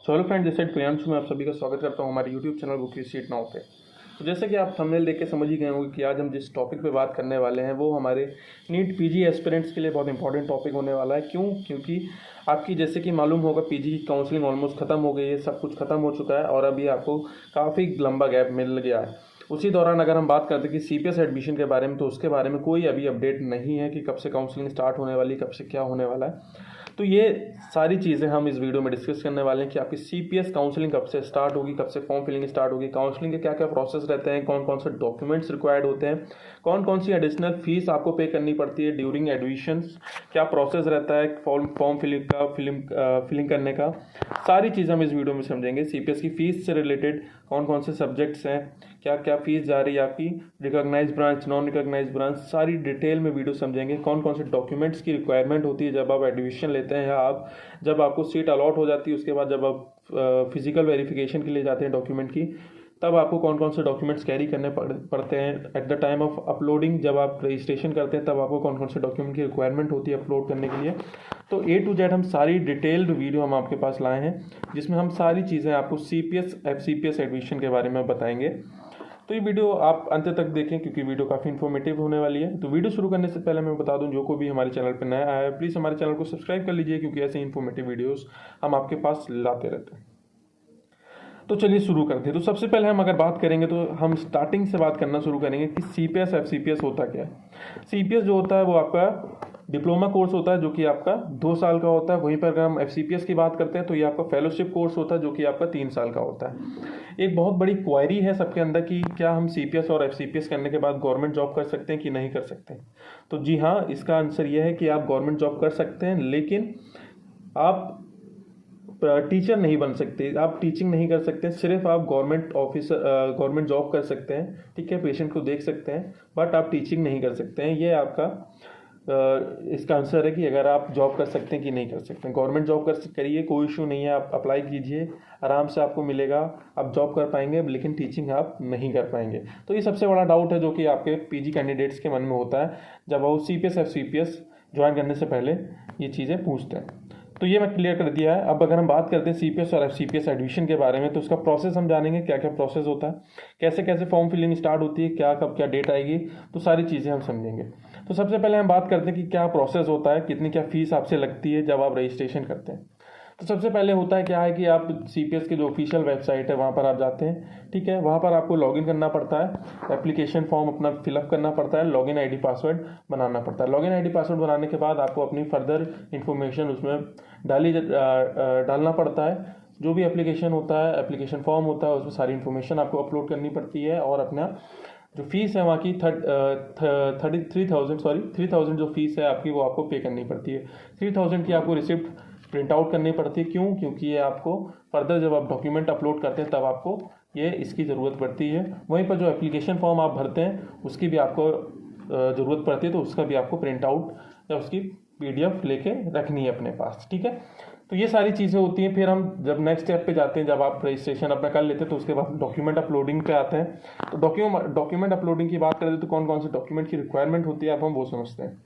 So hello friend, this side Priyanshu में आप सभी का स्वागत करता हूं हमारे YouTube channel book sheet now पे। तो जैसे कि आप थंबनेल देख के समझ ही गए होंगे कि आज हम जिस टॉपिक पे बात करने वाले हैं वो हमारे नीट पीजी एस्पिरेंट्स के लिए बहुत इंपॉर्टेंट टॉपिक होने वाला है। क्योंकि आपकी जैसे कि मालूम होगा पीजी की काउंसलिंग ऑलमोस्ट ख़त्म हो गई है, सब कुछ ख़त्म हो चुका है और अभी आपको काफ़ी लंबा गैप मिल गया है। उसी दौरान अगर हम बात करते हैं कि सीपीएस एडमिशन के बारे में, तो उसके बारे में कोई अभी अपडेट नहीं है कि कब से काउंसलिंग स्टार्ट होने वाली, कब से क्या होने वाला है। तो ये सारी चीज़ें हम इस वीडियो में डिस्कस करने वाले हैं कि आपकी सीपीएस काउंसलिंग कब से स्टार्ट होगी, कब से फॉर्म फिलिंग स्टार्ट होगी, काउंसलिंग के क्या क्या प्रोसेस रहते हैं, कौन कौन से डॉक्यूमेंट्स रिक्वायर्ड होते हैं, कौन कौन सी एडिशनल फीस आपको पे करनी पड़ती है ड्यूरिंग एडमिशन्स, क्या प्रोसेस रहता है फॉर्म फिलिंग करने का। सारी चीज़ें हम इस वीडियो में समझेंगे। सीपीएस की फ़ीस से रिलेटेड कौन कौन से सब्जेक्ट्स हैं, क्या क्या फीस जा रही है आपकी, recognise branch, non recognise branch, सारी डिटेल में वीडियो समझेंगे। कौन कौन से डॉक्यूमेंट्स की रिक्वायरमेंट होती है जब आप एडमिशन लेते हैं या जब आपको सीट अलॉट हो जाती है, उसके बाद जब आप फिजिकल वेरिफिकेशन के लिए जाते हैं डॉक्यूमेंट की, तब आपको कौन कौन से डॉक्यूमेंट्स कैरी करने पड़ते हैं। At the time of uploading, जब आप रजिस्ट्रेशन करते हैं, तब आपको कौन कौन से डॉक्यूमेंट की रिक्वायरमेंट होती है अपलोड करने के लिए। तो ए टू जेड हम सारी डिटेल्ड वीडियो हम आपके पास लाए हैं, जिसमें हम सारी चीज़ें आपको सीपीएस एफसीपीएस एडमिशन के बारे में बताएंगे। तो ये वीडियो आप अंत तक देखें क्योंकि वीडियो काफ़ी इन्फॉर्मेटिव होने वाली है। तो वीडियो शुरू करने से पहले मैं बता दूं, जो कोई भी हमारे चैनल पर नया आया है प्लीज़ हमारे चैनल को सब्सक्राइब कर लीजिए, क्योंकि ऐसे इन्फॉर्मेटिव वीडियोस हम आपके पास लाते रहते हैं। तो चलिए शुरू करते हैं। तो सबसे पहले हम अगर बात करेंगे तो हम स्टार्टिंग से बात करना शुरू करेंगे कि सीपीएस एफसीपीएस होता क्या है। सीपीएस जो होता है वो आपका डिप्लोमा कोर्स होता है जो कि आपका 2 साल का होता है। वहीं पर अगर हम एफसीपीएस की बात करते हैं तो ये आपका फेलोशिप कोर्स होता है जो कि आपका 3 साल का होता है। एक बहुत बड़ी क्वायरी है सबके अंदर कि क्या हम सीपीएस और एफसीपीएस करने के बाद गवर्नमेंट जॉब कर सकते हैं कि नहीं कर सकते। तो जी हाँ, इसका आंसर ये है कि आप गवर्नमेंट जॉब कर सकते हैं, लेकिन आप टीचर नहीं बन सकते, आप टीचिंग नहीं कर सकते। सिर्फ आप गवर्नमेंट जॉब कर सकते हैं, ठीक है, पेशेंट को देख सकते हैं, बट आप टीचिंग नहीं कर सकते हैं। ये आपका इसका आंसर है कि अगर आप जॉब कर सकते हैं कि नहीं कर सकते हैं। गवर्नमेंट जॉब करिए, कोई इशू नहीं है, आप अप्लाई कीजिए, आराम से आपको मिलेगा, आप जॉब कर पाएंगे, लेकिन टीचिंग आप नहीं कर पाएंगे। तो ये सबसे बड़ा डाउट है जो कि आपके पीजी कैंडिडेट्स के मन में होता है जब वो सीपीएस एफसीपीएस ज्वाइन करने से पहले ये चीज़ें पूछते हैं। तो ये मैं क्लियर कर दिया है। अब अगर हम बात करते हैं सीपीएस और एफसीपीएस एडमिशन के बारे में, तो उसका प्रोसेस हम जानेंगे, क्या क्या प्रोसेस होता है, कैसे कैसे फॉर्म फिलिंग स्टार्ट होती है, क्या कब क्या डेट आएगी, तो सारी चीज़ें हम समझेंगे। तो सबसे पहले हम बात करते हैं कि क्या प्रोसेस होता है, कितनी क्या फीस आपसे लगती है जब आप रजिस्ट्रेशन करते हैं। तो सबसे पहले होता है क्या है कि आप सीपीएस की जो ऑफिशियल वेबसाइट है वहाँ पर आप जाते हैं, ठीक है, वहाँ पर आपको लॉगिन करना पड़ता है, एप्लीकेशन फॉर्म अपना फिलअप करना पड़ता है, लॉगिन आईडी पासवर्ड बनाना पड़ता है। लॉगिन आईडी पासवर्ड बनाने के बाद आपको अपनी फर्दर इन्फॉर्मेशन उसमें डालना पड़ता है। जो भी एप्लीकेशन होता है, एप्लीकेशन फॉर्म होता है, उसमें सारी इन्फॉर्मेशन आपको अपलोड करनी पड़ती है और अपना जो फीस है वहाँ की 3,000 जो फीस है आपकी, वो आपको पे करनी पड़ती है। 3,000 की आपको रिसिप्ट प्रिंट आउट करनी पड़ती है। क्यों? क्योंकि ये आपको फर्दर जब आप डॉक्यूमेंट अपलोड करते हैं तब आपको ये इसकी ज़रूरत पड़ती है। वहीं पर जो एप्लीकेशन फॉर्म आप भरते हैं उसकी भी आपको ज़रूरत पड़ती है, तो उसका भी आपको प्रिंट आउट या उसकी पीडीएफ लेके रखनी है अपने पास, ठीक है। तो ये सारी चीज़ें होती हैं। फिर हम जब नेक्स्ट स्टेप पे जाते हैं, जब आप रजिस्ट्रेशन अपना कर लेते हैं, तो उसके बाद डॉक्यूमेंट अपलोडिंग पे आते हैं। तो डॉक्यूमेंट अपलोडिंग की बात करें तो कौन कौन से डॉक्यूमेंट की रिक्वायरमेंट होती है, अब हम वो समझते हैं।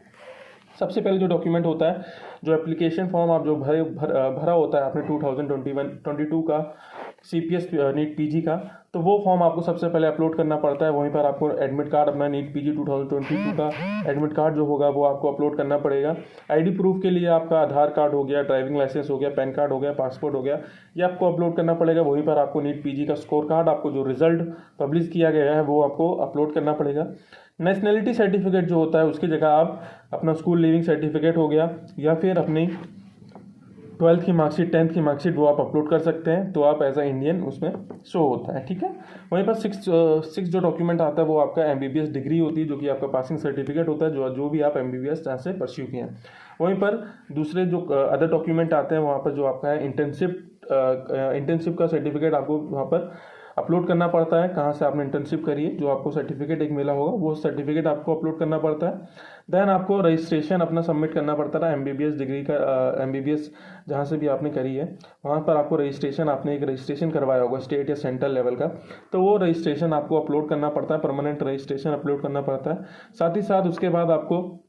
सबसे पहले जो डॉक्यूमेंट होता है, जो एप्लीकेशन फॉर्म आप जो भरा होता है आपने 2022 का सीपीएस नीट पीजी का, तो वो फॉर्म आपको सबसे पहले अपलोड करना पड़ता है। वहीं पर आपको एडमिट कार्ड, अपना नीट पीजी 2022 का एडमिट कार्ड जो होगा वो आपको अपलोड करना पड़ेगा। आईडी प्रूफ के लिए आपका आधार कार्ड हो गया, ड्राइविंग लाइसेंस हो गया, पैन कार्ड हो गया, पासपोर्ट हो गया, ये आपको अपलोड करना पड़ेगा। वहीं पर आपको नीट पीजी का स्कोर कार्ड, आपको जो रिजल्ट पब्लिश किया गया है वो आपको अपलोड करना पड़ेगा। नेशनलिटी सर्टिफिकेट जो होता है उसकी जगह आप अपना स्कूल लिविंग सर्टिफिकेट हो गया या फिर अपनी 12th की मार्कशीट, 10th की मार्कशीट, वो आप अपलोड कर सकते हैं, तो आप एज अ इंडियन उसमें शो होता है, ठीक है। वहीं पर सिक्स जो डॉक्यूमेंट आता है वो आपका एमबीबीएस डिग्री होती है, जो कि आपका पासिंग सर्टिफिकेट होता है, जो भी आप एमबीबीएस जहाँ से परस्यू किए हैं। वहीं पर दूसरे जो अदर डॉक्यूमेंट आते हैं वहाँ पर जो आपका है इंटर्नशिप का सर्टिफिकेट आपको वहाँ पर अपलोड करना पड़ता है। कहाँ से आपने इंटर्नशिप करी है, जो आपको सर्टिफिकेट एक मिला होगा वो सर्टिफिकेट आपको अपलोड करना पड़ता है। देन आपको रजिस्ट्रेशन अपना सबमिट करना पड़ता है एमबीबीएस डिग्री का, एमबीबीएस जहाँ से भी आपने करी है वहाँ पर आपको रजिस्ट्रेशन, आपने एक रजिस्ट्रेशन करवाया होगा स्टेट या सेंट्रल लेवल का, तो वो रजिस्ट्रेशन आपको अपलोड करना पड़ता है, परमानेंट रजिस्ट्रेशन अपलोड करना पड़ता है। साथ ही साथ उसके बाद आपको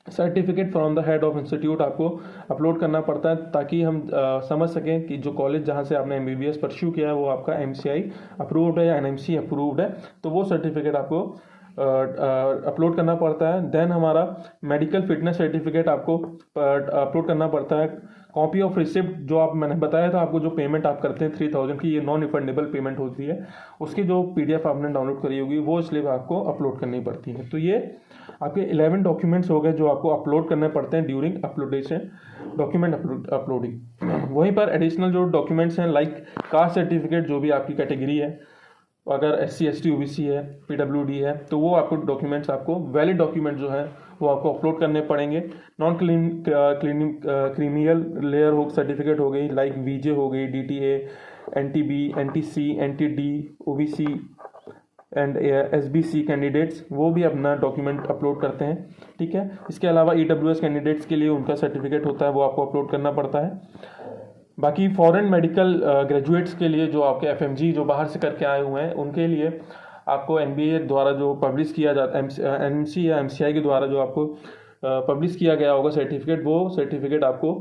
certificate from the head of institute आपको अपलोड करना पड़ता है, ताकि हम समझ सकें कि जो कॉलेज जहाँ से आपने MBBS परस्यू किया है वो आपका MCI अप्रूव्ड है या NMC अप्रूव्ड है, तो वो सर्टिफिकेट आपको अपलोड करना पड़ता है। देन हमारा मेडिकल फिटनेस सर्टिफिकेट आपको अपलोड करना पड़ता है। कॉपी ऑफ रिसिप्ट, जो मैंने बताया था आपको, जो पेमेंट आप करते हैं 3000 की, ये नॉन रिफंडेबल पेमेंट होती है, उसकी जो PDF आपने डाउनलोड करी होगी वो स्लिप आपको अपलोड करनी पड़ती है। तो ये आपके 11 डॉक्यूमेंट्स हो गए जो आपको अपलोड करने पड़ते हैं ड्यूरिंग अपलोडेशन, डॉक्यूमेंट अपलोडिंग। वहीं पर एडिशनल जो डॉक्यूमेंट्स हैं लाइक कास्ट सर्टिफिकेट, जो भी आपकी कैटेगरी है, अगर SC ST OBC है, PWD है, तो वो आपको डॉक्यूमेंट्स, आपको वैलिड डॉक्यूमेंट जो है वो आपको अपलोड करने पड़ेंगे। नॉन क्रीमियल लेयर हो सर्टिफिकेट हो गई, लाइक VJ हो गई, DTA, NTB, NTC, NTD, OBC and SBC candidates, वो भी अपना डॉक्यूमेंट अपलोड करते हैं, ठीक है। इसके अलावा EWS कैंडिडेट्स के लिए उनका सर्टिफिकेट होता है, वो आपको अपलोड करना पड़ता है। बाकी फॉरेन मेडिकल ग्रेजुएट्स के लिए, जो आपके FMG जो बाहर से करके आए हुए हैं, उनके लिए आपको NBA द्वारा जो पब्लिश किया जाता है, NMC या MCI के द्वारा जो आपको पब्लिश किया गया होगा सर्टिफिकेट, वो सर्टिफिकेट आपको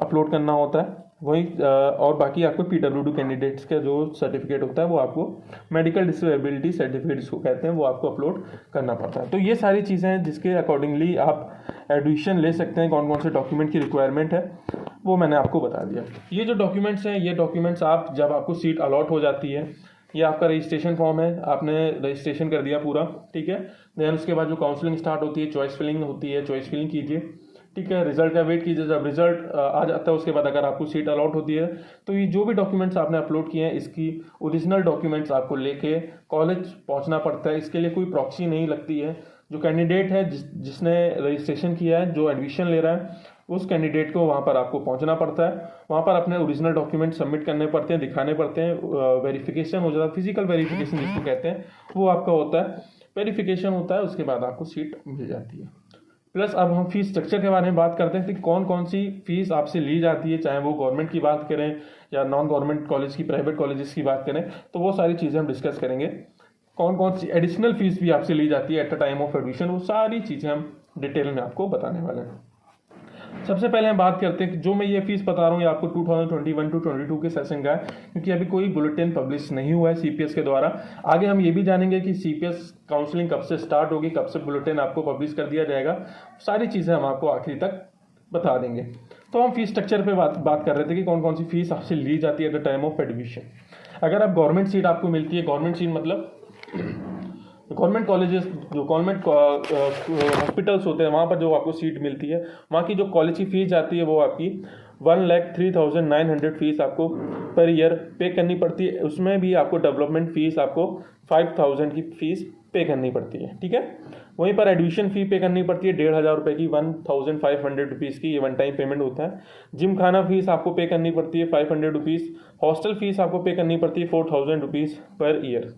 अपलोड करना होता है। वही और बाकी आपको PWD कैंडिडेट्स का जो सर्टिफिकेट होता है वो आपको मेडिकल डिसेबिलिटी सर्टिफिकेट जिसको कहते हैं, वो आपको अपलोड करना पड़ता है। तो ये सारी चीज़ें हैं जिसके अकॉर्डिंगली आप एडमिशन ले सकते हैं। कौन कौन से डॉक्यूमेंट की रिक्वायरमेंट है वो मैंने आपको बता दिया। ये जो डॉक्यूमेंट्स हैं, ये डॉक्यूमेंट्स आप जब आपको सीट अलॉट हो जाती है, ये आपका रजिस्ट्रेशन फॉर्म है, आपने रजिस्ट्रेशन कर दिया पूरा, ठीक है। देन उसके बाद जो काउंसलिंग स्टार्ट होती है, चॉइस फिलिंग होती है, चॉइस फिलिंग कीजिए, ठीक है। रिजल्ट का वेट कीजिए, जब रिजल्ट आ जाता है उसके बाद अगर आपको सीट अलॉट होती है, तो ये जो भी डॉक्यूमेंट्स आपने अपलोड किए हैं, इसकी ओरिजिनल डॉक्यूमेंट्स आपको लेके कॉलेज पहुंचना पड़ता है। इसके लिए कोई प्रॉक्सी नहीं लगती है। जो कैंडिडेट है जिसने रजिस्ट्रेशन किया है, जो एडमिशन ले रहा है, उस कैंडिडेट को वहाँ पर आपको पहुँचना पड़ता है, वहाँ पर अपने ओरिजिनल डॉक्यूमेंट सबमिट करने पड़ते हैं, दिखाने पड़ते हैं, वेरिफिकेशन हो जाता है, फिजिकल वेरिफिकेशन जिसको कहते हैं, वो आपका होता है, वेरिफिकेशन होता है, उसके बाद आपको सीट मिल जाती है। प्लस अब हम फीस स्ट्रक्चर के बारे में बात करते हैं कि कौन कौन सी फीस आपसे ली जाती है, चाहे वो गवर्नमेंट की बात करें या नॉन गवर्नमेंट कॉलेज की, प्राइवेट कॉलेजेस की बात करें, तो वो सारी चीज़ें हम डिस्कस करेंगे। कौन कौन सी एडिशनल फीस भी आपसे ली जाती है at the time of admission, वो सारी चीज़ें हम डिटेल में आपको बताने वाले हैं। सबसे पहले हम बात करते हैं कि जो मैं ये फीस बता रहा हूँ ये आपको 2021 टू 22 के सेशन का है, क्योंकि अभी कोई बुलेटिन पब्लिश नहीं हुआ है CPS के द्वारा। आगे हम ये भी जानेंगे कि CPS काउंसलिंग कब से स्टार्ट होगी, कब से बुलेटिन आपको पब्लिश कर दिया जाएगा, सारी चीज़ें हम आपको आखिरी तक बता देंगे। तो हम फीस स्ट्रक्चर पे बात कर रहे थे कि कौन कौन सी फीस आपसे ली जाती है at the time of admission. अगर आप गवर्नमेंट सीट आपको मिलती है, गवर्नमेंट सीट मतलब गवर्नमेंट कॉलेजेस, जो गवर्नमेंट हॉस्पिटल्स होते हैं, वहाँ पर जो आपको सीट मिलती है, वहाँ की जो कॉलेज की फीस जाती है वो आपकी 1,03,900 फीस आपको पर ईयर पे करनी पड़ती है। उसमें भी आपको डेवलपमेंट फीस आपको 5,000 की फीस पे करनी पड़ती है, ठीक है। वहीं पर एडमिशन फ़ी पे करनी पड़ती है 1,500 रुपये की, 1,500 रुपीज़ की, ये वन टाइम पेमेंट होता है। जिम खाना फीस आपको पे करनी पड़ती है 500 रुपीज़। हॉस्टल फीस आपको पे करनी पड़ती है 4,000 रुपीज़ पर ईयर।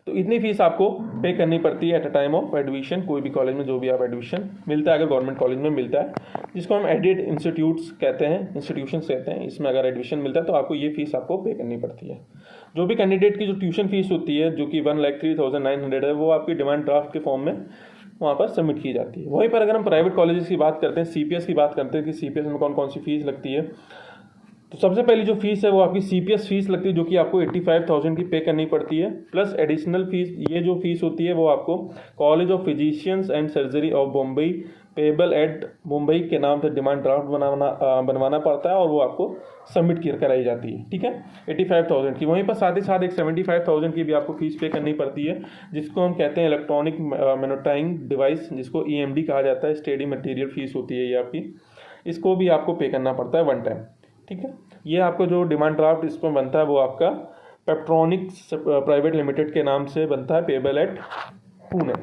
तो इतनी फीस आपको पे करनी पड़ती है at a time of admission, कोई भी कॉलेज में जो भी आप एडमिशन मिलता है, अगर गवर्नमेंट कॉलेज में मिलता है, जिसको हम एडेड इंस्टीट्यूट्स कहते हैं, इंस्टीट्यूशंस कहते हैं, इसमें अगर एडमिशन मिलता है तो आपको ये फीस आपको पे करनी पड़ती है। जो भी कैंडिडेट की जो ट्यूशन फीस होती है, जो कि 1,03,900 है, वो आपकी डिमांड ड्राफ्ट के फॉर्म में वहाँ पर सबमिट की जाती है। वहीं पर अगर हम प्राइवेट कॉलेजेस की बात करते हैं, CPS की बात करते हैं कि CPS में कौन कौन सी फीस लगती है, तो सबसे पहली जो फीस है वो आपकी CPS फीस लगती है, जो कि आपको 85,000 की पे करनी पड़ती है, प्लस एडिशनल फीस। ये जो फीस होती है वो आपको college of physicians and surgery of Mumbai payable eight Mumbai के नाम से डिमांड ड्राफ्ट बनवाना पड़ता है, और वो आपको सबमिट कराई जाती है, ठीक है, 85,000 की। वहीं पर साथ ही साथ एक 75,000 की भी आपको फीस पे करनी पड़ती है, जिसको हम कहते हैं इलेक्ट्रॉनिक मैग्नेटाइजिंग डिवाइस, जिसको EMD कहा जाता है। स्टडी मटेरियल फीस होती है ये आपकी, इसको भी आपको पे करना पड़ता है वन टाइम, ठीक है। ये आपको जो डिमांड ड्राफ्ट इस पर बनता है वो आपका पेप्ट्रॉनिक्स प्राइवेट लिमिटेड के नाम से बनता है, पेबल एट पुणे।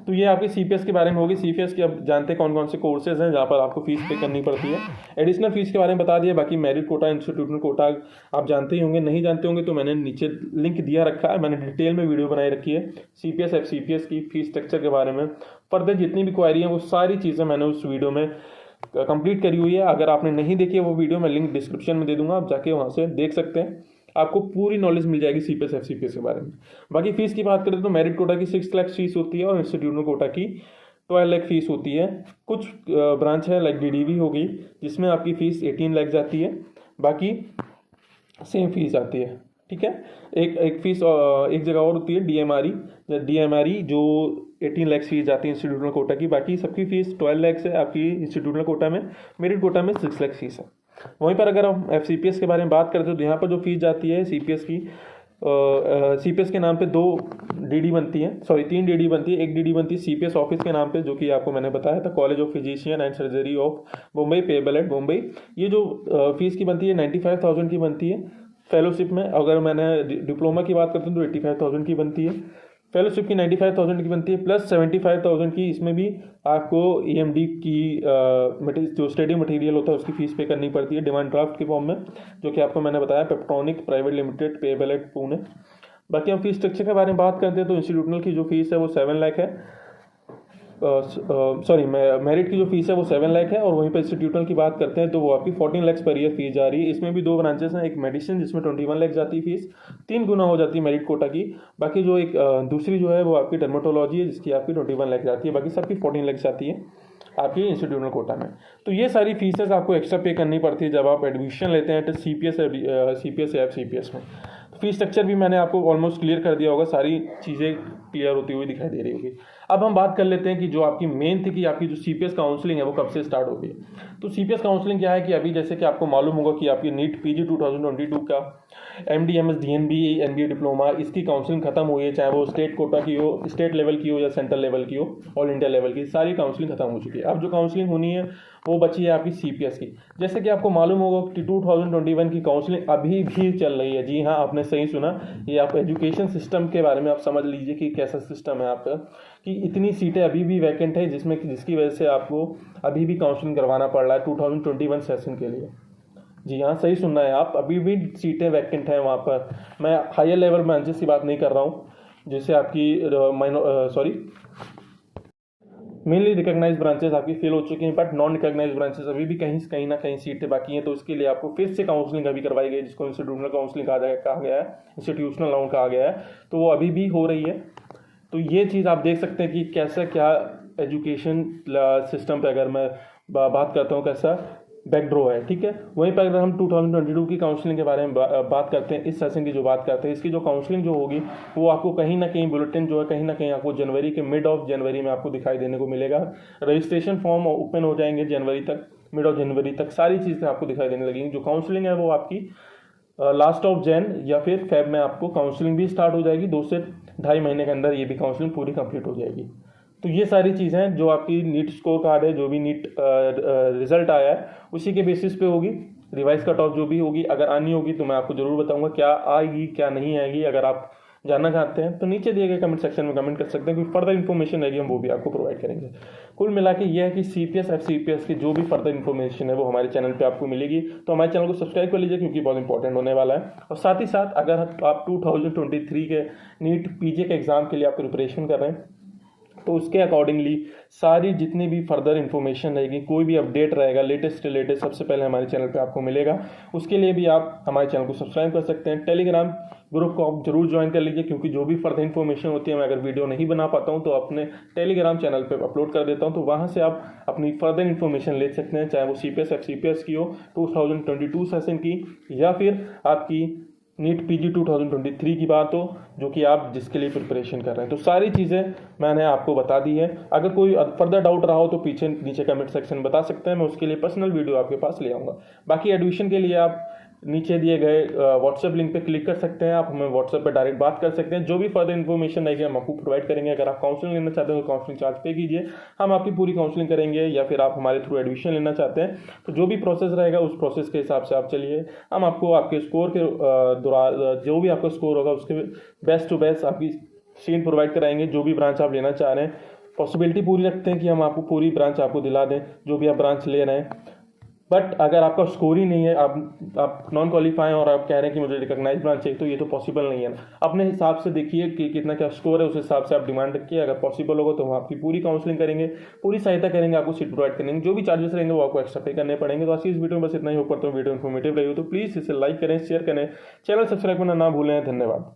तो ये आपकी CPS के बारे में होगी। CPS की अब जानते हैं कौन कौन से कोर्सेज हैं जहाँ पर आपको फीस पे करनी पड़ती है। एडिशनल फीस के बारे में बता दिया। बाकी मेरिट कोटा, इंस्टीट्यूशनल कोटा आप जानते ही होंगे, नहीं जानते होंगे तो मैंने नीचे लिंक दिया रखा है, मैंने डिटेल में वीडियो बनाई रखी है CPS FCPS की फीस स्ट्रक्चर के बारे में। फर्दर जितनी भी क्वारी हैं वो सारी चीज़ें मैंने उस वीडियो में कंप्लीट करी हुई है। अगर आपने नहीं देखी है वो वीडियो, मैं लिंक डिस्क्रिप्शन में दे दूंगा, आप जाके वहाँ से देख सकते हैं, आपको पूरी नॉलेज मिल जाएगी CPS FCPS के बारे में। बाकी फीस की बात करें तो मेरिट कोटा की 6 लाख फीस होती है, और इंस्टीट्यूशनल कोटा की 12 लाख फीस होती है। कुछ ब्रांच है लाइक DDV हो गई जिसमें आपकी फ़ीस 18 लाख जाती है, बाकी सेम फीस आती है। ठीक है, एक फीस एक जगह और होती है DMRE जो 18 लाख फीस जाती है इंस्टीट्यूशनल कोटा की, बाकी सबकी फीस 12 लाख है आपकी इंस्टीट्यूशनल कोटा में, मेरिट कोटा में 6 लाख फीस है। वहीं पर अगर हम FCPS के बारे में बात करते हैं तो यहाँ पर जो फीस जाती है CPS की, CPS के नाम पे 2 DD बनती हैं, सॉरी 3 DD बनती है। एक DD बनती है CPS ऑफिस के नाम पे, जो कि आपको मैंने बताया था, college of physician and surgery of Mumbai, payable eight Mumbai. ये जो फीस की बनती है 95,000 की बनती है फेलोशिप में। अगर मैंने डिप्लोमा की बात करता हूँ तो 85,000 की बनती है। फेलोशिप की 95,000 की बनती है, प्लस 75,000 की इसमें भी आपको EMD की जो स्टडी मटेरियल होता है उसकी फ़ीस पे करनी पड़ती है डिमांड ड्राफ्ट के फॉर्म में, जो कि आपको मैंने बताया Peptonic private limited, payable at Pune. बाकी हम फीस स्ट्रक्चर के बारे में बात करते हैं तो इंस्टीट्यूशनल की जो फीस है वो 7 लाख है, सॉरी मेरिट की जो फीस है वो 7 लाख है। और वहीं पर इंस्टीट्यूशनल की बात करते हैं तो वो आपकी 14 लाख पर ईयर फीस जा रही है। इसमें भी 2 ब्रांचेस हैं, एक मेडिसिन जिसमें 21 लाख जाती है फीस, 3 गुना हो जाती है मेरिट कोटा की। बाकी जो एक दूसरी जो है वो आपकी डर्मेटोलॉजी है जिसकी आपकी 21 लाख जाती है, बाकी सबकी 14 लाख जाती है आपकी इंस्टीट्यूशनल कोटा में। तो ये सारी फीसेस आपको एक्स्ट्रा पे करनी पड़ती है जब आप एडमिशन लेते हैं तो CPS या FCPS में। फीस स्ट्रक्चर भी मैंने आपको ऑलमोस्ट क्लियर कर दिया होगा, सारी चीज़ें क्लियर होती हुई दिखाई दे रही होगी। अब हम बात कर लेते हैं कि जो आपकी मेन थी कि आपकी जो CPS काउंसलिंग है वो कब से स्टार्ट होगी। तो CPS काउंसलिंग क्या है कि अभी जैसे कि आपको मालूम होगा कि आपकी नीट PG 2022 का MD MS DNB MBA diploma इसकी काउंसलिंग खत्म हुई है, चाहे वो स्टेट कोटा की हो, स्टेट लेवल की हो या सेंट्रल लेवल की हो, ऑल इंडिया लेवल की, सारी काउंसलिंग खत्म हो चुकी है। अब जो काउंसलिंग होनी है वो बची है आपकी CPS की। जैसे कि आपको मालूम होगा कि 2021 की काउंसलिंग अभी भी चल रही है। जी हाँ, आपने सही सुना, ये आप एजुकेशन सिस्टम के बारे में आप समझ लीजिए कि कैसा सिस्टम है आपका, कि इतनी सीटें अभी भी वैकेंट है जिसकी वजह से आपको अभी भी काउंसलिंग करवाना पड़ रहा है 2021 सेशन के लिए। जी हाँ, सही सुनना है आप, अभी भी सीटें वैकेंट हैं वहाँ पर। मैं हायर लेवल ब्रांचेस की बात नहीं कर रहा हूँ, जैसे आपकी मेनली रिकॉग्नाइज ब्रांचेस आपकी फेल हो चुकी हैं, बट नॉन रिकॉग्नाइज ब्रांचेस अभी भी कहीं ना कहीं सीटें बाकी हैं। तो इसके लिए आपको फिर से काउंसलिंग अभी करवाई गई, जिसको इंस्टीट्यूशनल काउंसलिंग कहा गया है, इंस्टीट्यूशनल राउंड कहा गया है, तो वो अभी भी हो रही है। तो ये चीज़ आप देख सकते हैं कि कैसा क्या एजुकेशन सिस्टम पे अगर मैं बात करता हूँ कैसा बैकड्रो है। ठीक है, वहीं पर अगर हम 2022 की काउंसलिंग के बारे में बात करते हैं, इस सेशन की जो बात करते हैं, इसकी जो काउंसलिंग जो होगी वो आपको कहीं ना कहीं बुलेटिन जो है कहीं ना कहीं आपको जनवरी के मिड ऑफ जनवरी में आपको दिखाई देने को मिलेगा। रजिस्ट्रेशन फॉर्म ओपन हो जाएंगे जनवरी तक, मिड ऑफ जनवरी तक सारी चीज़ें आपको दिखाई देने लगेंगी। जो काउंसलिंग है वो आपकी लास्ट ऑफ जैन या फिर फेब में आपको काउंसलिंग भी स्टार्ट हो जाएगी। 2 से 2.5 महीने के अंदर ये भी काउंसलिंग पूरी कंप्लीट हो जाएगी। तो ये सारी चीज़ें जो आपकी नीट स्कोर कार्ड है, जो भी नीट रिजल्ट आया है उसी के बेसिस पे होगी। रिवाइज कट ऑफ जो भी होगी अगर आनी होगी तो मैं आपको ज़रूर बताऊंगा क्या आएगी क्या नहीं आएगी। अगर आप जानना चाहते हैं तो नीचे दिए गए कमेंट सेक्शन में कमेंट कर सकते हैं, कोई फर्दर इन्फॉर्मेशन रहेगी हम वो भी आपको प्रोवाइड करेंगे। कुल मिला के ये है कि CPS FCPS की जो भी फर्दर इन्फॉर्मेशन है वो हमारे चैनल पे आपको मिलेगी। तो हमारे चैनल को सब्सक्राइब कर लीजिए क्योंकि बहुत इंपॉर्टेंट होने वाला है। और साथ ही साथ अगर आप 2023 के नीट PG के एग्ज़ाम के लिए आप प्रिपरेशन कर रहे हैं तो उसके अकॉर्डिंगली सारी जितनी भी फर्दर इन्फॉर्मेशन रहेगी, कोई भी अपडेट रहेगा लेटेस्ट सबसे पहले हमारे चैनल पे आपको मिलेगा। उसके लिए भी आप हमारे चैनल को सब्सक्राइब कर सकते हैं। टेलीग्राम ग्रुप को आप जरूर ज्वाइन कर लीजिए क्योंकि जो भी फर्दर इन्फॉर्मेशन होती है मैं अगर वीडियो नहीं बना पाता हूँ तो अपने टेलीग्राम चैनल पे अपलोड कर देता हूँ, तो वहाँ से आप अपनी फर्दर इन्फॉर्मेशन ले सकते हैं, चाहे वो CPS FCPS की हो 2022 सेशन की या फिर आपकी नीट PG 2023 की बात हो जो कि आप जिसके लिए प्रिपरेशन कर रहे हैं। तो सारी चीज़ें मैंने आपको बता दी है। अगर कोई फर्दर डाउट रहा हो तो नीचे कमेंट सेक्शन में बता सकते हैं, मैं उसके लिए पर्सनल वीडियो आपके पास ले आऊँगा। बाकी एडमिशन के लिए आप नीचे दिए गए व्हाट्सएप लिंक पे क्लिक कर सकते हैं, आप हमें व्हाट्सएप पे डायरेक्ट बात कर सकते हैं। जो भी फर्दर इन्फॉर्मेशन रहेगी हम आपको प्रोवाइड करेंगे। अगर आप काउंसलिंग लेना चाहते हैं तो काउंसलिंग चार्ज पे कीजिए, हम आपकी पूरी काउंसलिंग करेंगे, या फिर आप हमारे थ्रू एडमिशन लेना चाहते हैं तो जो भी प्रोसेस रहेगा उस प्रोसेस के हिसाब से आप चलिए। हम आपको आपके स्कोर के दौरान जो भी आपका स्कोर होगा उसके बेस्ट टू बेस्ट आपकी सीट प्रोवाइड कराएंगे। जो भी ब्रांच आप लेना चाह रहे हैं पॉसिबिलिटी पूरी रखते हैं कि हम आपको पूरी ब्रांच आपको दिला दें जो भी आप ब्रांच ले रहे हैं। बट अगर आपका स्कोर ही नहीं है, आप नॉन क्वालिफाई और आप कह रहे हैं कि मुझे रिकॉग्नाइज ब्रांच चाहिए, तो ये तो पॉसिबल नहीं है ना। अपने हिसाब से देखिए कि कितना क्या स्कोर है, उस हिसाब से आप डिमांड रखिए। अगर पॉसिबल होगा तो हम आपकी पूरी काउंसलिंग करेंगे, पूरी सहायता करेंगे, आपको सीट प्रोवाइड करेंगे। जो भी चार्जेस रहेंगे वो आपको एक्स्ट्रा पे करने पड़ेंगे। तो आज की इस वीडियो में बस इतना ही। होकर तो वीडियो इन्फॉर्मेटिव रही हो तो प्लीज़ इसे लाइक करें, शेयर करें, चैनल सब्सक्राइब करना ना भूलें। धन्यवाद।